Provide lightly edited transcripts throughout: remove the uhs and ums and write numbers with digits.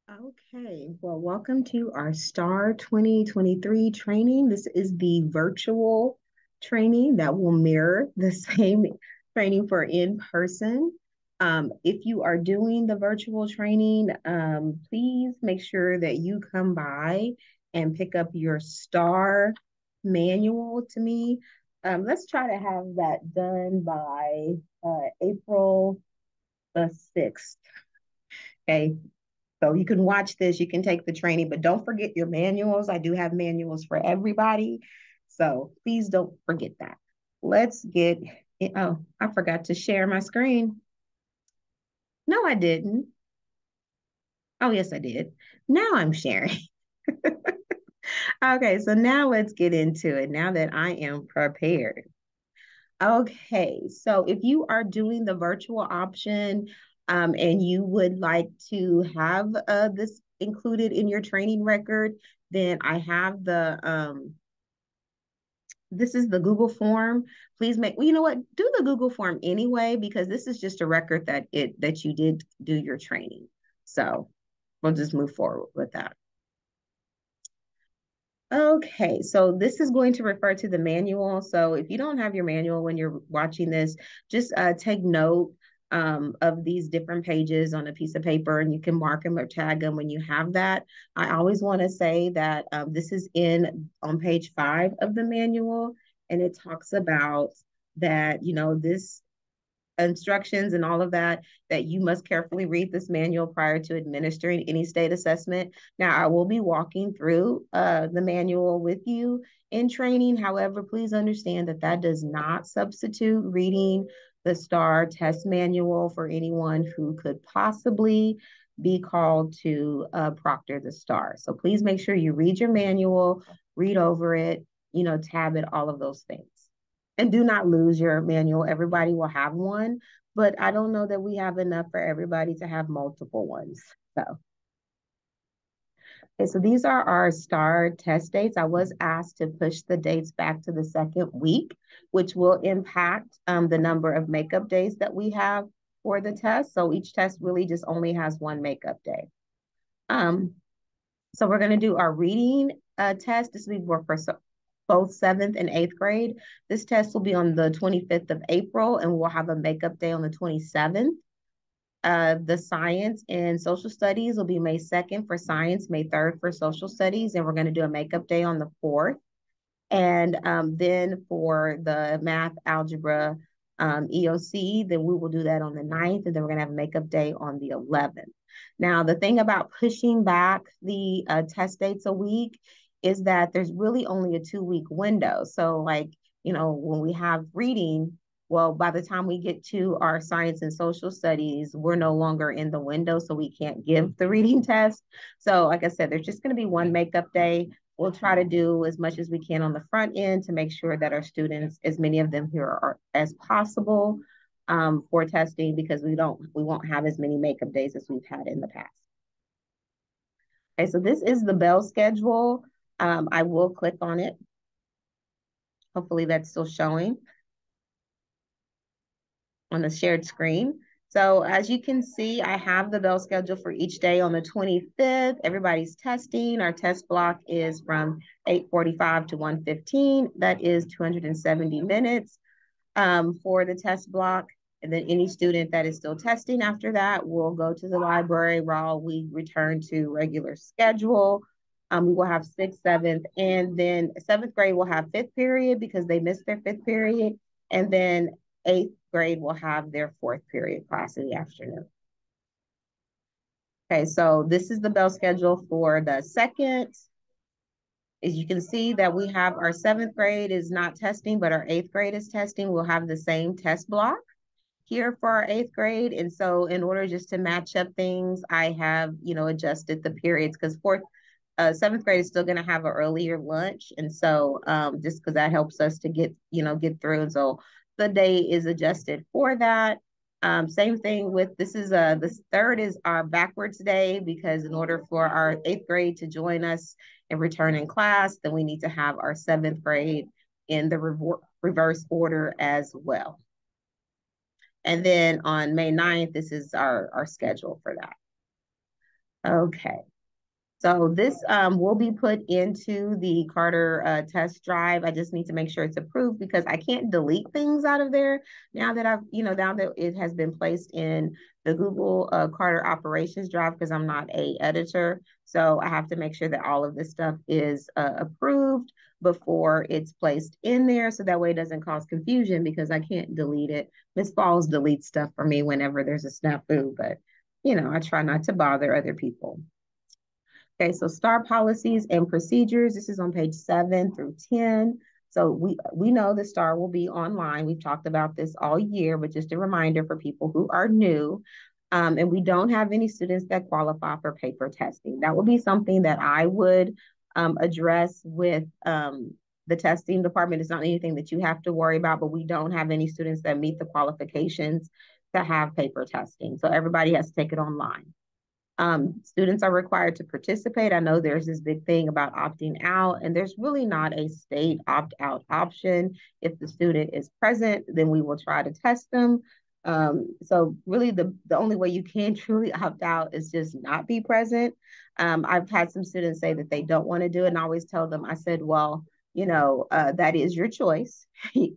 Okay, well, welcome to our STAAR 2023 training. This is the virtual training that will mirror the same training for in person. If you are doing the virtual training, please make sure that you come by and pick up your STAAR manual to me. Let's try to have that done by April the 6th. Okay, so you can watch this, you can take the training, but don't forget your manuals. I do have manuals for everybody. So please don't forget that. Let's get it. Oh, I forgot to share my screen. No, I didn't. Oh, yes, I did. Now I'm sharing. Okay, so now let's get into it now that I am prepared. Okay, so if you are doing the virtual option and you would like to have this included in your training record, then I have this is the Google form. Please well, you know what? Do the Google form anyway, because this is just a record that you did do your training. So we'll just move forward with that. Okay, so this is going to refer to the manual. So if you don't have your manual when you're watching this, just take note of these different pages on a piece of paper, and you can mark them or tag them when you have that. I always want to say that this is on page 5 of the manual, and it talks about that, this instructions and all of that, that you must carefully read this manual prior to administering any state assessment. Now, I will be walking through the manual with you in training. However, please understand that that does not substitute reading the STAAR test manual for anyone who could possibly be called to proctor the STAAR. So please make sure you read your manual, read over it, tab it, all of those things. And do not lose your manual. Everybody will have one, but I don't know that we have enough for everybody to have multiple ones. Okay, so these are our STAAR test dates. I was asked to push the dates back to the second week, which will impact the number of makeup days that we have for the test. So each test really just only has one makeup day. So we're going to do our reading test. This will be for both 7th and 8th grade. This test will be on the 25th of April, and we'll have a makeup day on the 27th. The science and social studies will be May 2nd for science, May 3rd for social studies, and we're going to do a makeup day on the 4th. And then for the math, algebra, EOC, then we will do that on the 9th, and then we're going to have a makeup day on the 11th. Now, the thing about pushing back the test dates a week is that there's really only a 2-week window. So like, when we have reading, well, by the time we get to our science and social studies, we're no longer in the window, so we can't give the reading test. So like I said, there's just going to be one makeup day. We'll try to do as much as we can on the front end to make sure that our students, as many of them here are as possible for testing, because we won't have as many makeup days as we've had in the past. Okay, so this is the bell schedule. I will click on it. Hopefully that's still showing on the shared screen. So as you can see, I have the bell schedule for each day on the 25th. Everybody's testing. Our test block is from 8:45 to 1:15. That is 270 minutes for the test block. And then any student that is still testing after that will go to the library while we return to regular schedule. We will have 6th, 7th, and then 7th grade will have 5th period because they missed their 5th period. And then 8th grade will have their 4th period class in the afternoon. Okay, so this is the bell schedule for the 2nd. As you can see that we have our 7th grade is not testing, but our 8th grade is testing. We'll have the same test block here for our 8th grade. And so in order just to match up things, I have, adjusted the periods, because 7th grade is still going to have an earlier lunch. And so just because that helps us to get through. And so the day is adjusted for that. Same thing with this 3rd is our backwards day, because in order for our 8th grade to join us and return in class, then we need to have our 7th grade in the reverse order as well. And then on May 9th, this is our schedule for that. Okay. So this will be put into the Carter test drive. I just need to make sure it's approved because I can't delete things out of there now that now that it has been placed in the Google Carter operations drive because I'm not a editor. So I have to make sure that all of this stuff is approved before it's placed in there. So that way it doesn't cause confusion because I can't delete it. Miss Falls deletes stuff for me whenever there's a snafu, but I try not to bother other people. Okay, so STAAR policies and procedures. This is on page 7 through 10. So we know the STAAR will be online. We've talked about this all year, but just a reminder for people who are new. And we don't have any students that qualify for paper testing. That would be something that I would address with the testing department. It's not anything that you have to worry about, but we don't have any students that meet the qualifications to have paper testing. So everybody has to take it online. Students are required to participate. I know there's this big thing about opting out, and there's really not a state opt-out option. If the student is present, then we will try to test them. So really the only way you can truly opt out is just not be present. I've had some students say that they don't want to do it, and I always tell them, I said, well, that is your choice. If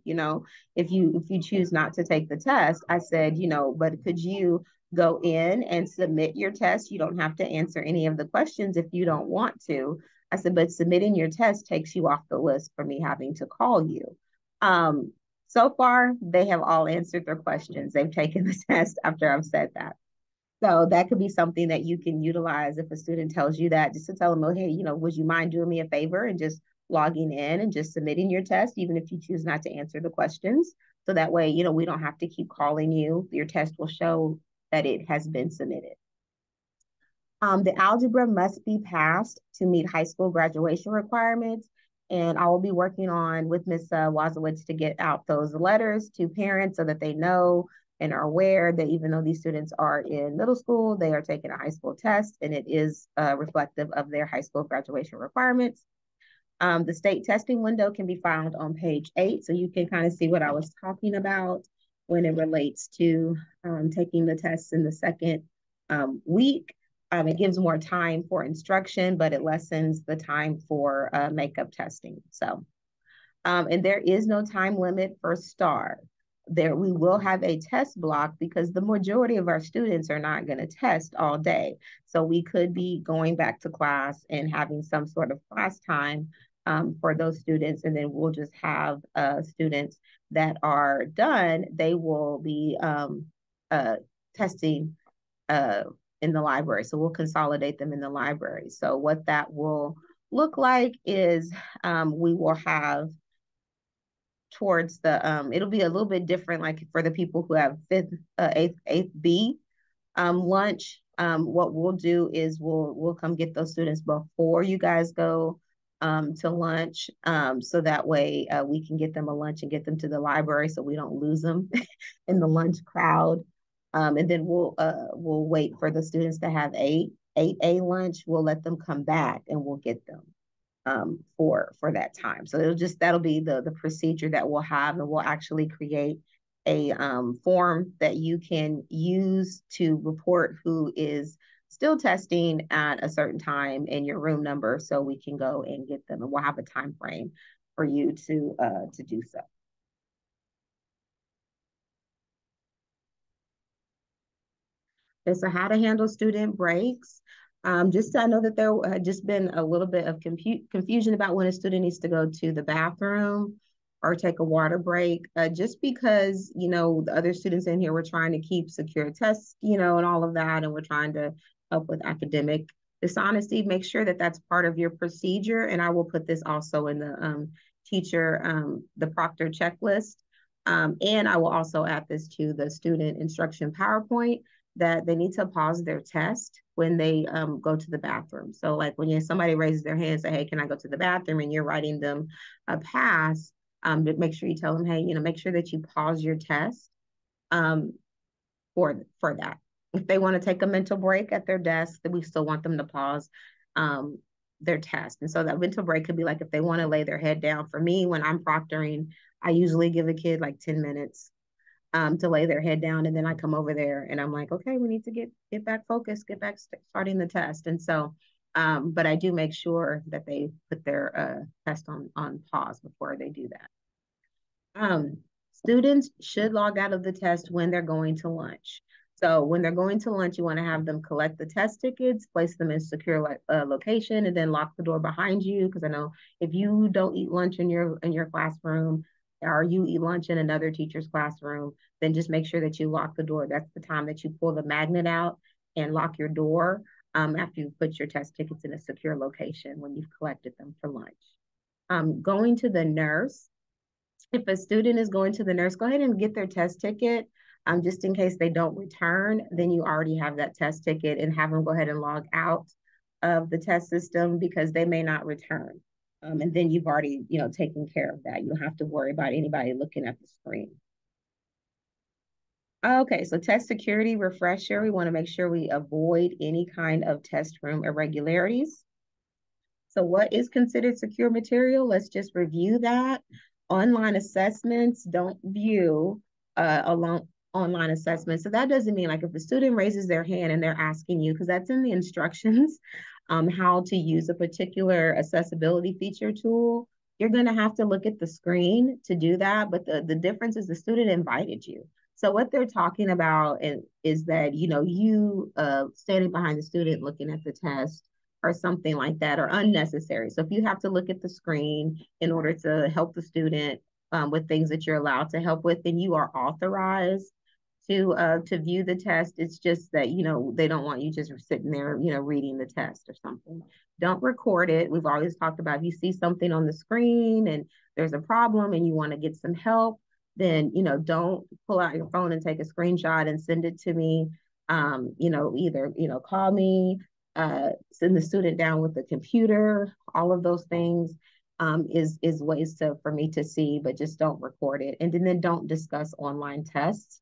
you choose not to take the test, I said, but could you go in and submit your test? You don't have to answer any of the questions if you don't want to. I said, but submitting your test takes you off the list for me having to call you. So far, they have all answered their questions. They've taken the test after I've said that. So that could be something that you can utilize if a student tells you that, just to tell them, oh, hey, would you mind doing me a favor and just logging in and just submitting your test, even if you choose not to answer the questions. So that way, we don't have to keep calling you. Your test will show that it has been submitted. The algebra must be passed to meet high school graduation requirements. And I will be working on with Ms. Wazowitz to get out those letters to parents so that they know and are aware that even though these students are in middle school, they are taking a high school test and it is reflective of their high school graduation requirements. The state testing window can be found on page 8, so you can kind of see what I was talking about when it relates to taking the tests in the second week. It gives more time for instruction, but it lessens the time for makeup testing. So, and there is no time limit for STAAR. There, we will have a test block because the majority of our students are not going to test all day. So we could be going back to class and having some sort of class time for those students. And then we'll just have students that are done. They will be testing in the library. So we'll consolidate them in the library. So what that will look like is we will have towards the it'll be a little bit different, like for the people who have eighth B lunch. What we'll do is we'll come get those students before you guys go to lunch, so that way we can get them a lunch and get them to the library so we don't lose them in the lunch crowd. And then we'll wait for the students to have 8A lunch. We'll let them come back and we'll get them for that time. So that'll be the procedure that we'll have, and we'll actually create a form that you can use to report who is still testing at a certain time and your room number, so we can go and get them, and we'll have a time frame for you to do so. So how to handle student breaks. Just I know that there had just been a little bit of confusion about when a student needs to go to the bathroom or take a water break, just because, the other students in here, we're trying to keep secure tests, and all of that, and we're trying to help with academic dishonesty. Make sure that that's part of your procedure, and I will put this also in the the proctor checklist. And I will also add this to the student instruction PowerPoint, that they need to pause their test when they go to the bathroom. So like when somebody raises their hand and say, hey, can I go to the bathroom? And you're writing them a pass, but make sure you tell them, hey, make sure that you pause your test for that. If they want to take a mental break at their desk, then we still want them to pause their test. And so that mental break could be like if they want to lay their head down. For me, when I'm proctoring, I usually give a kid like 10 minutes to lay their head down. And then I come over there and I'm like, okay, we need to get back focused, get back starting the test. And so, but I do make sure that they put their test on pause before they do that. Um, Students should log out of the test when they're going to lunch. So when they're going to lunch, you want to have them collect the test tickets, place them in secure location, and then lock the door behind you. Because I know if you don't eat lunch in your classroom, or you eat lunch in another teacher's classroom, then just make sure that you lock the door. That's the time that you pull the magnet out and lock your door after you put your test tickets in a secure location when you've collected them for lunch. Going to the nurse, if a student is going to the nurse, go ahead and get their test ticket. Just in case they don't return, then you already have that test ticket, and have them go ahead and log out of the test system because they may not return. And then you've already, taken care of that. You don't have to worry about anybody looking at the screen. Okay, so test security refresher. We want to make sure we avoid any kind of test room irregularities. So what is considered secure material? Let's just review that. Online assessments don't view along online assessments. So that doesn't mean like if the student raises their hand and they're asking you, because that's in the instructions, how to use a particular accessibility feature tool, you're going to have to look at the screen to do that. But the difference is the student invited you. So what they're talking about is that, you standing behind the student looking at the test or something like that are unnecessary. So if you have to look at the screen in order to help the student with things that you're allowed to help with, then you are authorized to view the test. It's just that, they don't want you just sitting there, reading the test or something. Don't record it. We've always talked about if you see something on the screen and there's a problem and you want to get some help, then, don't pull out your phone and take a screenshot and send it to me. Either, call me, send the student down with the computer, all of those things is ways for me to see, but just don't record it. And then don't discuss online tests.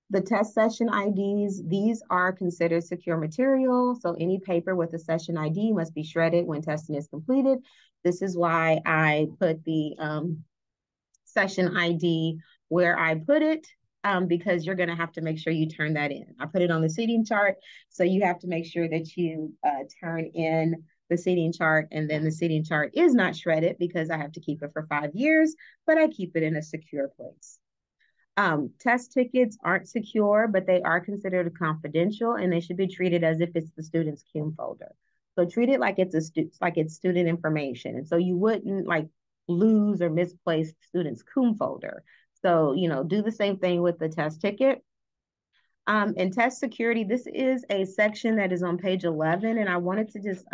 The test session IDs, these are considered secure material. So any paper with a session ID must be shredded when testing is completed. This is why I put the session ID where I put it, because you're going to have to make sure you turn that in. I put it on the seating chart, so you have to make sure that you turn in the seating chart, and then the seating chart is not shredded because I have to keep it for 5 years, but I keep it in a secure place. Test tickets aren't secure, but they are considered confidential, and they should be treated as if it's the student's CUME folder. So treat it like it's student information, and so you wouldn't like lose or misplace student's CUME folder. So do the same thing with the test ticket. And test security, this is a section that is on page 11, and I wanted to just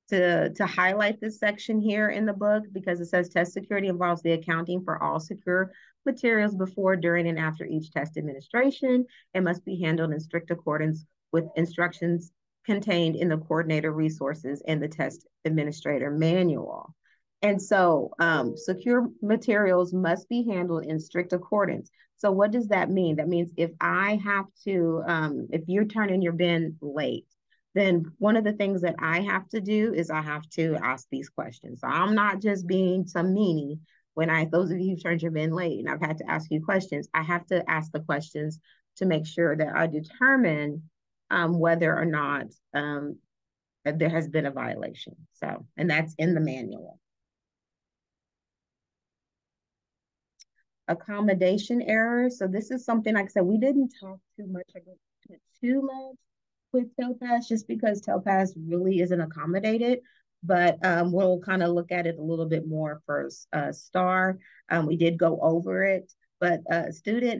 to highlight this section here in the book because it says test security involves the accounting for all secure materials before, during, and after each test administration. It must be handled in strict accordance with instructions contained in the coordinator resources and the test administrator manual. And so secure materials must be handled in strict accordance. So what does that mean? That means if I have to, if you're turning your bin late, then one of the things that I have to do is I have to ask these questions. So I'm not just being some meanie when those of you who've turned your bin late and I've had to ask you questions, I have to ask the questions to make sure that I determine whether or not that there has been a violation. So, and that's in the manual. Accommodation errors. So this is something, like I said, we didn't talk too much with TELPAS just because TELPAS really isn't accommodated, but we'll kind of look at it a little bit more for STAAR. We did go over it, but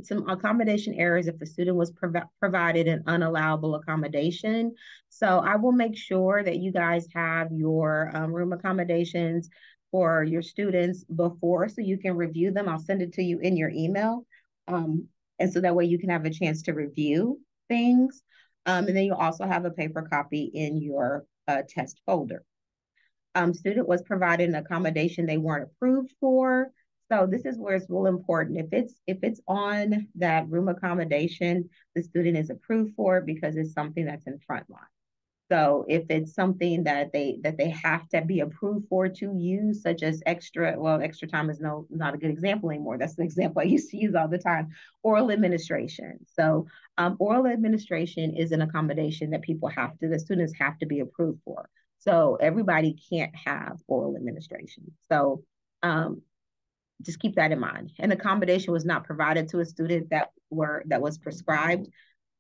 some accommodation errors if the student was provided an unallowable accommodation. So I will make sure that you guys have your room accommodations for your students before so you can review them. I'll send it to you in your email. And so that way you can have a chance to review things. And then you'll also have a paper copy in your test folder. Student was provided an accommodation they weren't approved for. So this is where it's real important. If it's on that room accommodation, the student is approved for it because it's something that's in Frontline. So if it's something that they have to be approved for to use, such as extra time is not a good example anymore. That's an example I used to use all the time. Oral administration. So oral administration is an accommodation that the students have to be approved for. So everybody can't have oral administration. So um, just keep that in mind. An accommodation was not provided to a student that was prescribed.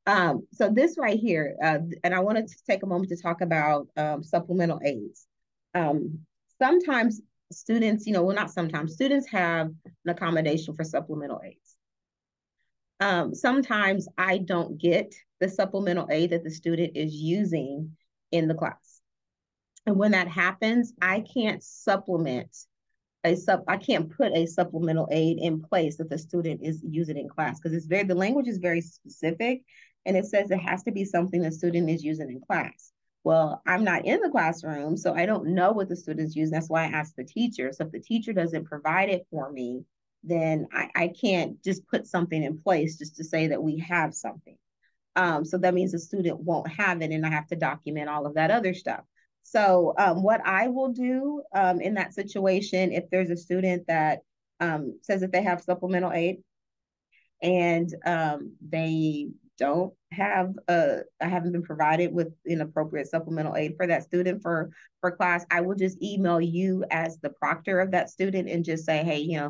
So this right here, and I wanted to take a moment to talk about supplemental aids. Um, Sometimes students, well, not sometimes, students have an accommodation for supplemental aids. Sometimes I don't get the supplemental aid that the student is using in the class. And when that happens, I can't put a supplemental aid in place that the student is using in class because the language is very specific and it says it has to be something the student is using in class. Well, I'm not in the classroom, so I don't know what the student's using. That's why I asked the teacher. So if the teacher doesn't provide it for me, then I can't just put something in place just to say that we have something. So that means the student won't have it, and I have to document all of that other stuff. So what I will do in that situation, if there's a student that says that they have supplemental aid and they don't have I haven't been provided with inappropriate supplemental aid for that student for class, I will just email you as the proctor of that student and just say, hey,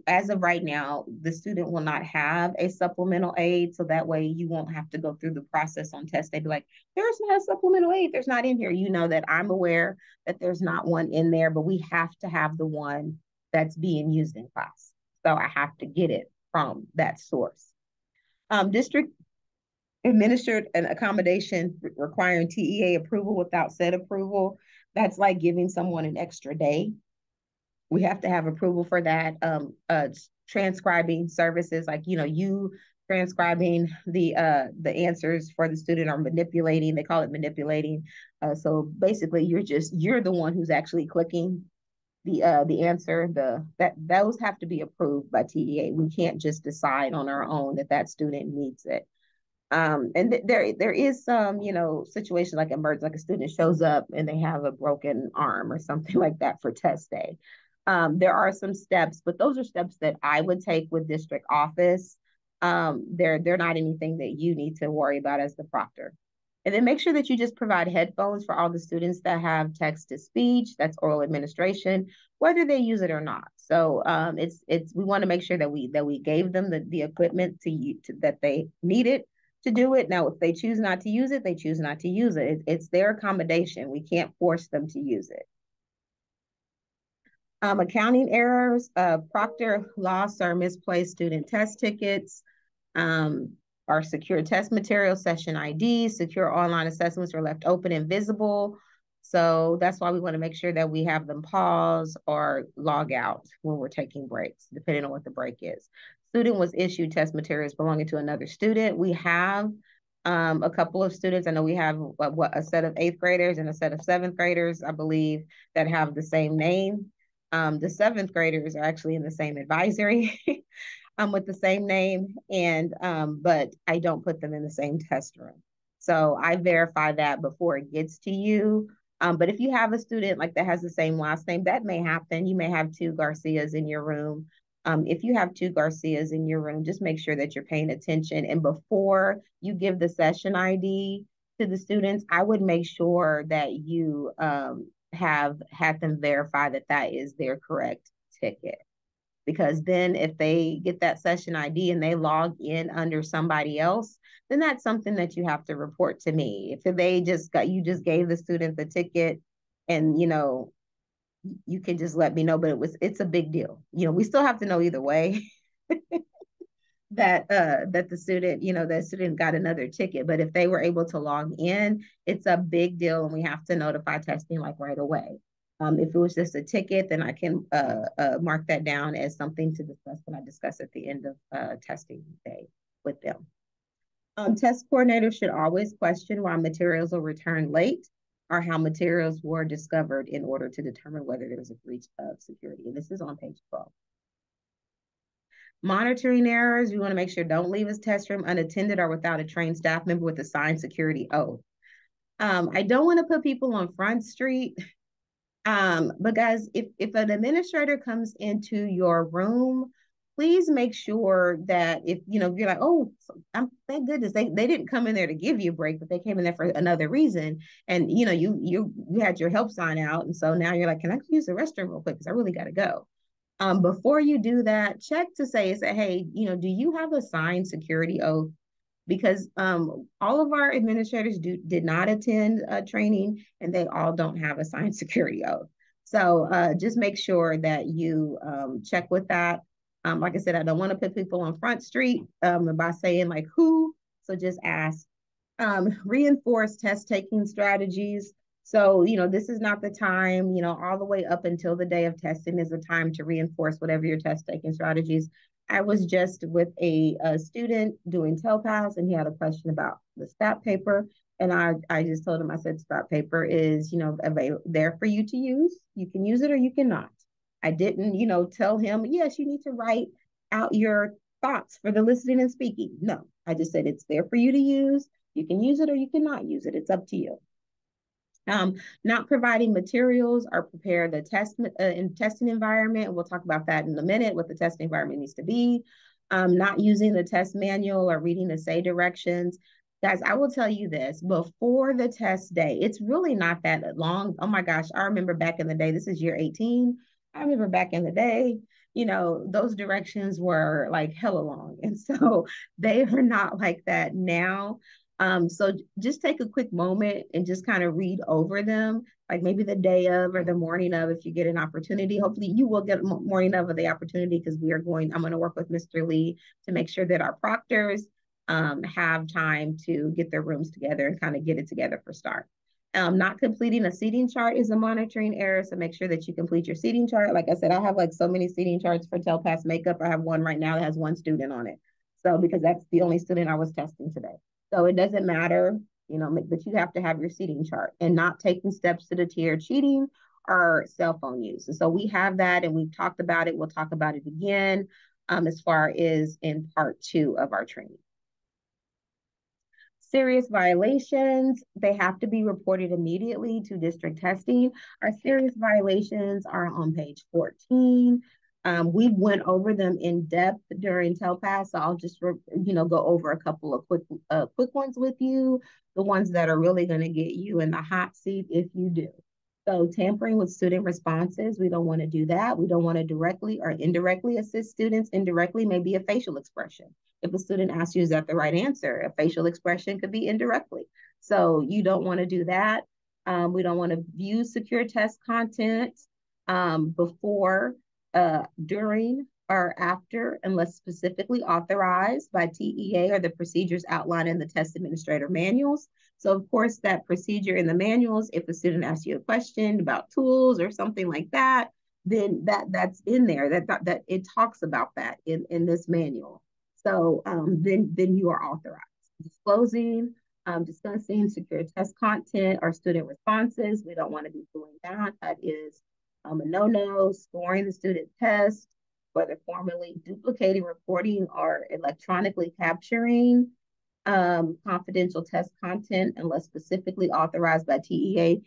as of right now, the student will not have a supplemental aid. So that way you won't have to go through the process on test day. Be like, there's not a supplemental aid. There's not in here. You know that I'm aware that there's not one in there, but we have to have the one that's being used in class. So I have to get it from that source. District administered an accommodation requiring TEA approval without said approval. That's like giving someone an extra day. We have to have approval for that. Transcribing services, like you transcribing the answers for the student or manipulating. They call it manipulating. So basically, you're the one who's actually clicking the answer. Those have to be approved by TEA. We can't just decide on our own that student needs it. And there is some, situation like emerge, like a student shows up and they have a broken arm or something like that for test day. There are some steps, but those are steps that I would take with district office. They're not anything that you need to worry about as the proctor. And then make sure that you just provide headphones for all the students that have text to speech, that's oral administration, whether they use it or not. So we want to make sure that we gave them the equipment that they needed to do it. Now, if they choose not to use it, they choose not to use it. It's their accommodation. We can't force them to use it. Accounting errors, proctor lost or misplaced student test tickets, our secure test materials, session IDs, secure online assessments are left open and visible. So that's why we want to make sure that we have them pause or log out when we're taking breaks, depending on what the break is. Student was issued test materials belonging to another student. We have a couple of students. I know we have a set of 8th graders and a set of 7th graders, I believe, that have the same name. The 7th graders are actually in the same advisory with the same name, but I don't put them in the same test room. So I verify that before it gets to you. But if you have a student like that has the same last name, that may happen. You may have 2 Garcias in your room. If you have 2 Garcias in your room, just make sure that you're paying attention. And before you give the session ID to the students, I would make sure that you have had them verify that is their correct ticket. Because then if they get that session ID and they log in under somebody else, then that's something that you have to report to me. If you just gave the student the ticket and you can just let me know, but it's a big deal. We still have to know either way that the student got another ticket. But if they were able to log in, it's a big deal and we have to notify testing like right away. If it was just a ticket, then I can mark that down as something to discuss when I discuss at the end of testing day with them. Test coordinators should always question why materials are returned late or how materials were discovered in order to determine whether there was a breach of security. And this is on page 12. Monitoring errors, we want to make sure don't leave his test room unattended or without a trained staff member with assigned security oath. I don't want to put people on Front Street. Because if an administrator comes into your room, please make sure that if you're like, oh, thank goodness they didn't come in there to give you a break, but they came in there for another reason, and you had your help sign out, and so now you're like, can I use the restroom real quick because I really got to go. Before you do that, check to say, hey, do you have a signed security oath? Because all of our administrators did not attend training, and they all don't have a signed security oath. So just make sure that you check with that. Like I said, I don't want to put people on Front Street by saying like who. So just ask. Reinforce test taking strategies. So, this is not the time, all the way up until the day of testing is the time to reinforce whatever your test taking strategies. I was just with a student doing TELPAS, and he had a question about the STAAR paper. And I just told him, I said, STAAR paper is, there for you to use. You can use it or you cannot. I didn't, tell him, yes, you need to write out your thoughts for the listening and speaking. No, I just said it's there for you to use. You can use it or you cannot use it. It's up to you. Not providing materials or prepare the testing environment. We'll talk about that in a minute, what the testing environment needs to be. Not using the test manual or reading the say directions. Guys, I will tell you this, before the test day, it's really not that long. Oh my gosh, I remember back in the day, this is year 18. I remember back in the day, those directions were like hella long. And so they are not like that now. So just take a quick moment and just kind of read over them, like maybe the day of or the morning of, if you get an opportunity. Hopefully you will get morning of the opportunity, because I'm going to work with Mr. Lee to make sure that our proctors have time to get their rooms together and kind of get it together for STAAR. Not completing a seating chart is a monitoring error. So make sure that you complete your seating chart. Like I said, I have like so many seating charts for TELPAS makeup. I have one right now that has one student on it. So because that's the only student I was testing today. So it doesn't matter, but you have to have your seating chart, and not taking steps to deter cheating or cell phone use. And so we have that, and we've talked about it. We'll talk about it again as far as in part 2 of our training. Serious violations, they have to be reported immediately to district testing. Our serious violations are on page 14. We went over them in depth during TELPAS, so I'll just go over a couple of quick ones with you, the ones that are really going to get you in the hot seat if you do. So tampering with student responses, we don't want to do that. We don't want to directly or indirectly assist students. Indirectly may be a facial expression. If a student asks you, is that the right answer? A facial expression could be indirectly. So you don't want to do that. We don't want to view secure test content before, during, or after, unless specifically authorized by TEA or the procedures outlined in the test administrator manuals. So of course, that procedure in the manuals, if a student asks you a question about tools or something like that, then that's in there, that it talks about that in this manual. So then you are authorized. Disclosing, discussing secure test content or student responses. We don't want to be doing that. That is a no-no. Scoring the student test, whether formally duplicating, reporting, or electronically capturing confidential test content unless specifically authorized by TEA.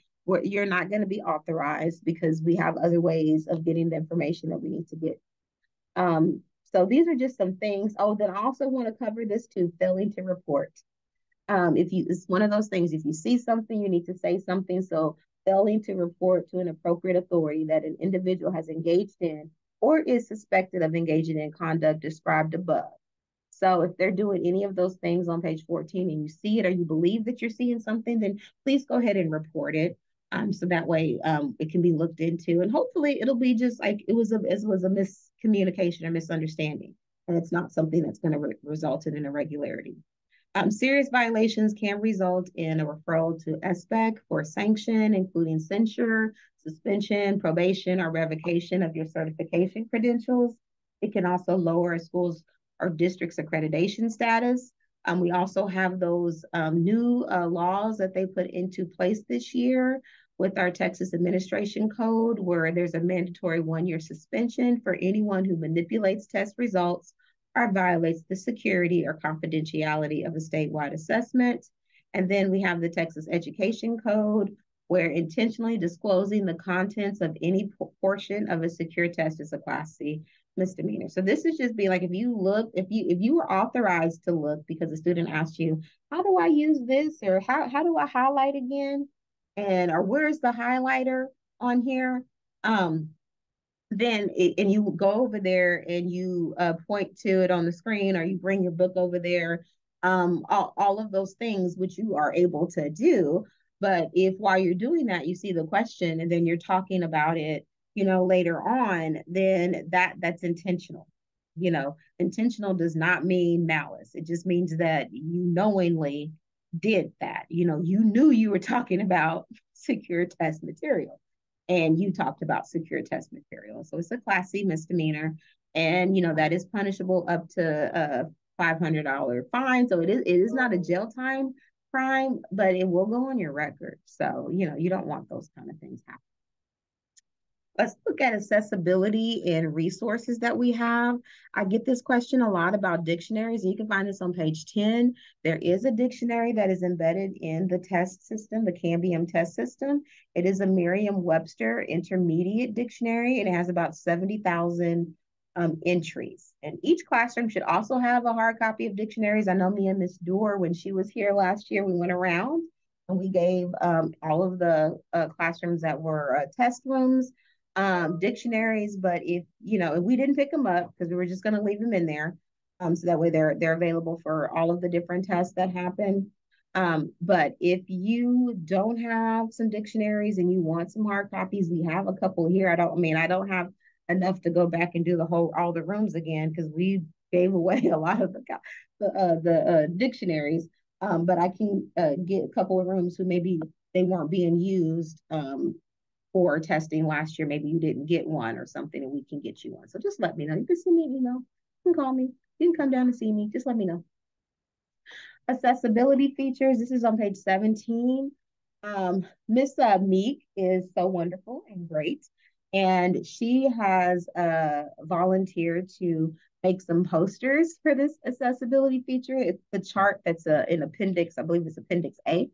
You're not going to be authorized because we have other ways of getting the information that we need to get. So these are just some things. Oh, then I also want to cover this too, failing to report. It's one of those things, if you see something, you need to say something. So failing to report to an appropriate authority that an individual has engaged in or is suspected of engaging in conduct described above. So if they're doing any of those things on page 14 and you see it or you believe that you're seeing something, then please go ahead and report it. So that way it can be looked into, and hopefully it'll be just like it was a miscommunication or misunderstanding, and it's not something that's going to result in an irregularity. Serious violations can result in a referral to SBEC for sanction, including censure, suspension, probation, or revocation of your certification credentials. It can also lower a school's or district's accreditation status. We also have those new laws that they put into place this year with our Texas Administration Code, where there's a mandatory 1-year suspension for anyone who manipulates test results or violates the security or confidentiality of a statewide assessment. And then we have the Texas Education Code, where intentionally disclosing the contents of any portion of a secure test is a Class C misdemeanor. So this is just be like, if you look, if you were authorized to look because a student asked you, how do I use this, or how do I highlight again, and or where's the highlighter on here? Um, and you go over there and you point to it on the screen, or you bring your book over there, all of those things which you are able to do. But if while you're doing that you see the question and then you're talking about it, later on, then that's intentional. Intentional does not mean malice. It just means that you knowingly did that. You knew you were talking about secure test material, and you talked about secure test material. So it's a Class C misdemeanor, and that is punishable up to a $500 fine. So it is not a jail time crime, but it will go on your record. So you don't want those kind of things happening. Let's look at accessibility and resources that we have. I get this question a lot about dictionaries, and you can find this on page 10. There is a dictionary that is embedded in the test system, the CAMBIUM test system. It is a Merriam-Webster intermediate dictionary, and it has about 70,000 entries. And each classroom should also have a hard copy of dictionaries. I know me and Miss Dorr, when she was here last year, we went around and we gave all of the classrooms that were test rooms dictionaries. But if we didn't pick them up because we were just going to leave them in there, so that way they're available for all of the different tests that happen. But if you don't have some dictionaries and you want some hard copies, we have a couple here. I don't have enough to go back and do all the rooms again, because we gave away a lot of the dictionaries. But I can get a couple of rooms who maybe they weren't being used for testing last year. Maybe you didn't get one or something, and we can get you one. So just let me know. You can send me an email. You can call me. You can come down and see me. Just let me know. Accessibility features. This is on page 17. Miss Meek is so wonderful and great, and she has volunteered to make some posters for this accessibility feature. It's the chart that's in appendix, I believe it's appendix A.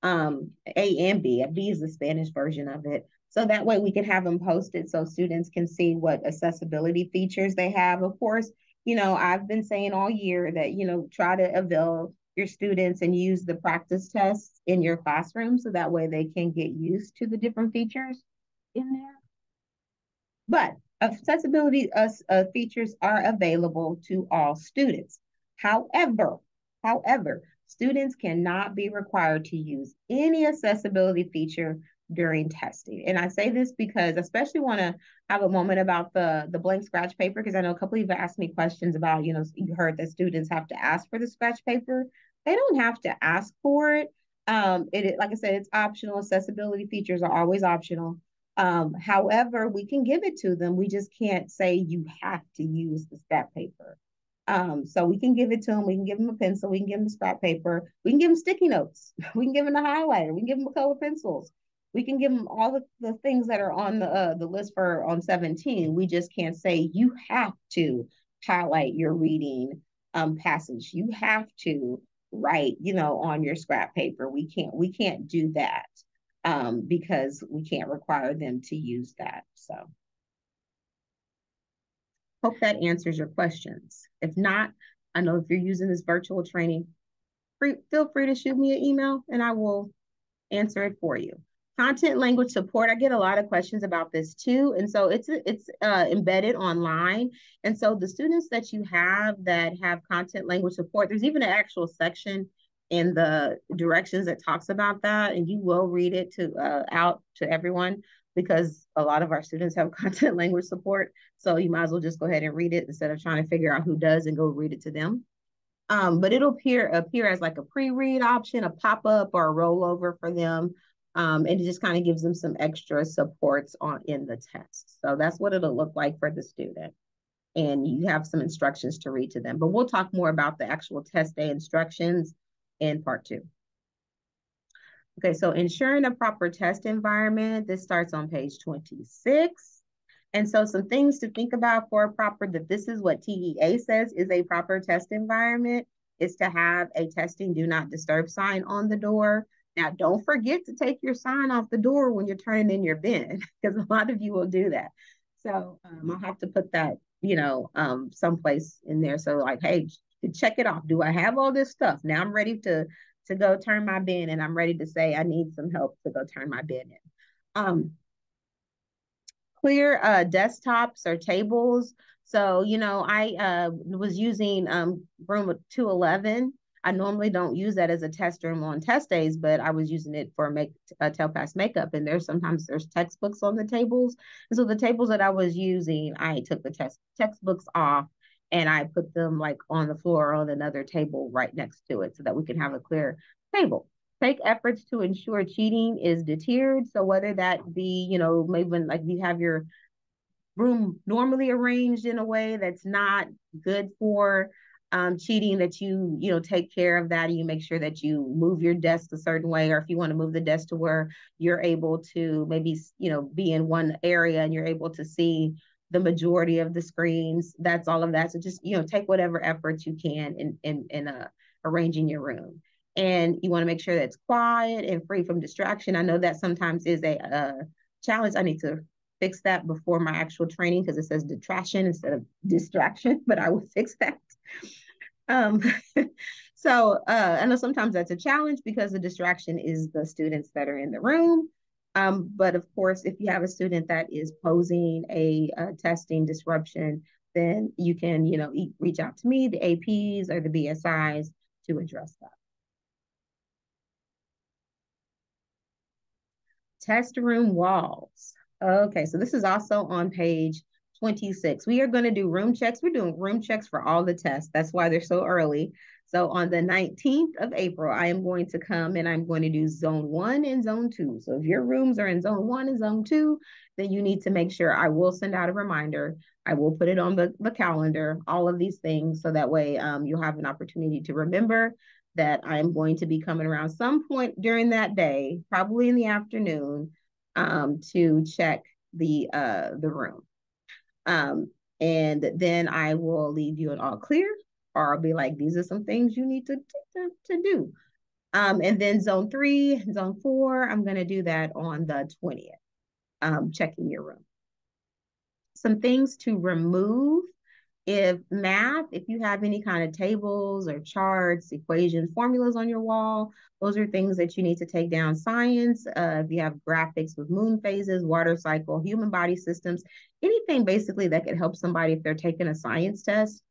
A and B. B is the Spanish version of it. So that way we can have them posted so students can see what accessibility features they have. Of course, I've been saying all year that, try to avail your students and use the practice tests in your classroom so that way they can get used to the different features in there. But accessibility features are available to all students. However, students cannot be required to use any accessibility feature during testing. And I say this because I especially want to have a moment about the blank scratch paper, because I know a couple of you have asked me questions about, you heard that students have to ask for the scratch paper. They don't have to ask for it. Like I said, it's optional. Accessibility features are always optional. However, we can give it to them. We just can't say you have to use the scrap paper. So we can give it to them. We can give them a pencil. We can give them scrap paper. We can give them sticky notes. We can give them a highlighter. We can give them color pencils. We can give them all the things that are on the list for on 17. We just can't say you have to highlight your reading passage. You have to write, on your scrap paper. We can't do that because we can't require them to use that. So hope that answers your questions. If not, I know if you're using this virtual training, feel free to shoot me an email and I will answer it for you. Content language support. I get a lot of questions about this too. And so it's embedded online. And so the students that you have that have content language support, there's even an actual section in the directions that talks about that. And you will read it out to everyone, because a lot of our students have content language support. So you might as well just go ahead and read it instead of trying to figure out who does and go read it to them. But it'll appear as like a pre-read option, a pop-up, or a rollover for them. And it just kind of gives them some extra supports in the test. So that's what it'll look like for the student. And you have some instructions to read to them. But we'll talk more about the actual test day instructions in part 2. Okay, so ensuring a proper test environment. This starts on page 26. And so some things to think about for a proper, that this is what TEA says is a proper test environment. is to have a testing do not disturb sign on the door. Now, don't forget to take your sign off the door when you're turning in your bin, because a lot of you will do that. So I'll have to put that, someplace in there. So like, hey, check it off. Do I have all this stuff? Now I'm ready to go turn my bin, and I'm ready to say I need some help to go turn my bin in. Um, Clear desktops or tables. So, I was using room 211. I normally don't use that as a test room on test days, but I was using it for tail pass makeup. And there's textbooks on the tables. And so the tables that I was using, I took the textbooks off and I put them like on the floor on another table right next to it so that we can have a clear table. Take efforts to ensure cheating is deterred. So whether that be, maybe when like you have your room normally arranged in a way that's not good for cheating, that take care of that, and you make sure that you move your desk a certain way, or if you want to move the desk to where you're able to maybe be in one area and you're able to see the majority of the screens. That's all of that. So just take whatever efforts you can in arranging your room. And you want to make sure that it's quiet and free from distraction. I know that sometimes is a challenge. I need to fix that before my actual training because it says detraction instead of distraction, but I will fix that. Um, so I know sometimes that's a challenge because the distraction is the students that are in the room. But of course, if you have a student that is posing a testing disruption, then you can, reach out to me, the APs or the BSIs to address that. Test room walls. Okay, so this is also on page 26. We are going to do room checks. We're doing room checks for all the tests. That's why they're so early. So on the 19th of April, I am going to come and I'm going to do zone 1 and zone 2. So if your rooms are in zone 1 and zone 2, then you need to make sure I will send out a reminder. I will put it on the calendar, all of these things, so that way you'll have an opportunity to remember that I'm going to be coming around some point during that day, probably in the afternoon, to check the room. And then I will leave you an all clear, or I'll be like, these are some things you need to do. And then zone 3, zone 4, I'm going to do that on the 20th, checking your room. Some things to remove. If you have any kind of tables or charts, equations, formulas on your wall, those are things that you need to take down. Science, if you have graphics with moon phases, water cycle, human body systems, anything basically that could help somebody if they're taking a science test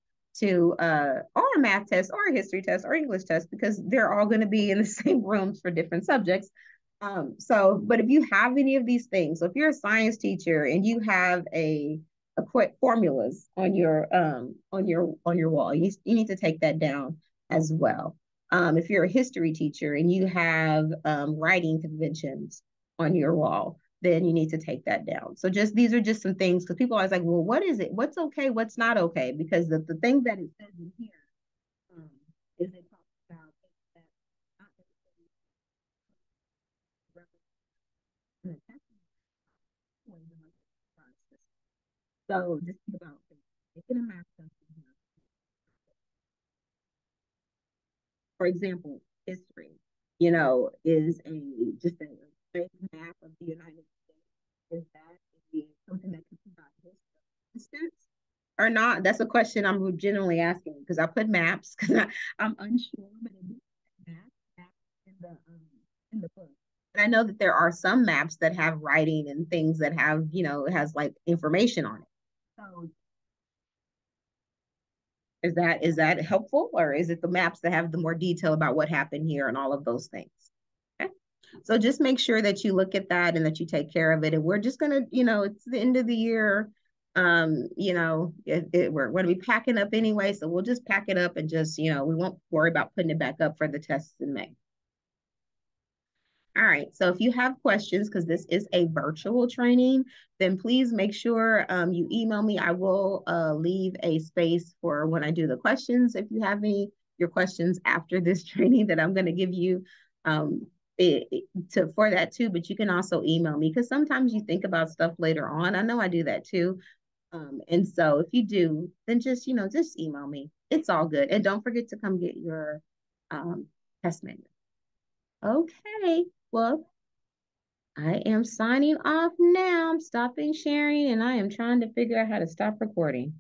or a math test or a history test or English test, because they're all going to be in the same rooms for different subjects. But if you have any of these things, so if you're a science teacher and you have a quick formulas on your wall, you need to take that down as well. If you're a history teacher and you have writing conventions on your wall, then you need to take that down. So these are just some things, because people are always like, well, what is it? What's okay? What's not okay? Because the thing that it says in here is it talks about that not necessarily. So just think about making a math test. For example, history, is just a straight map of the United States. Is that something that can provide distance or not? That's a question I'm generally asking, because I put maps because I'm unsure, but it is maps in the book. And I know that there are some maps that have writing and things that have, it has like information on it. So is that helpful, or is it the maps that have the more detail about what happened here and all of those things? Okay. So just make sure that you look at that and that you take care of it. And we're just gonna, it's the end of the year. We're going to be packing up anyway, so we'll just pack it up and just, we won't worry about putting it back up for the tests in May. All right, so if you have questions, because this is a virtual training, then please make sure you email me. I will leave a space for when I do the questions. If you have your questions after this training that I'm going to give you for that too, but you can also email me, because sometimes you think about stuff later on. I know I do that too. And so if you do, then just, just email me. It's all good. And don't forget to come get your um, test manual. Okay. Well, I am signing off now. I'm stopping sharing and I am trying to figure out how to stop recording.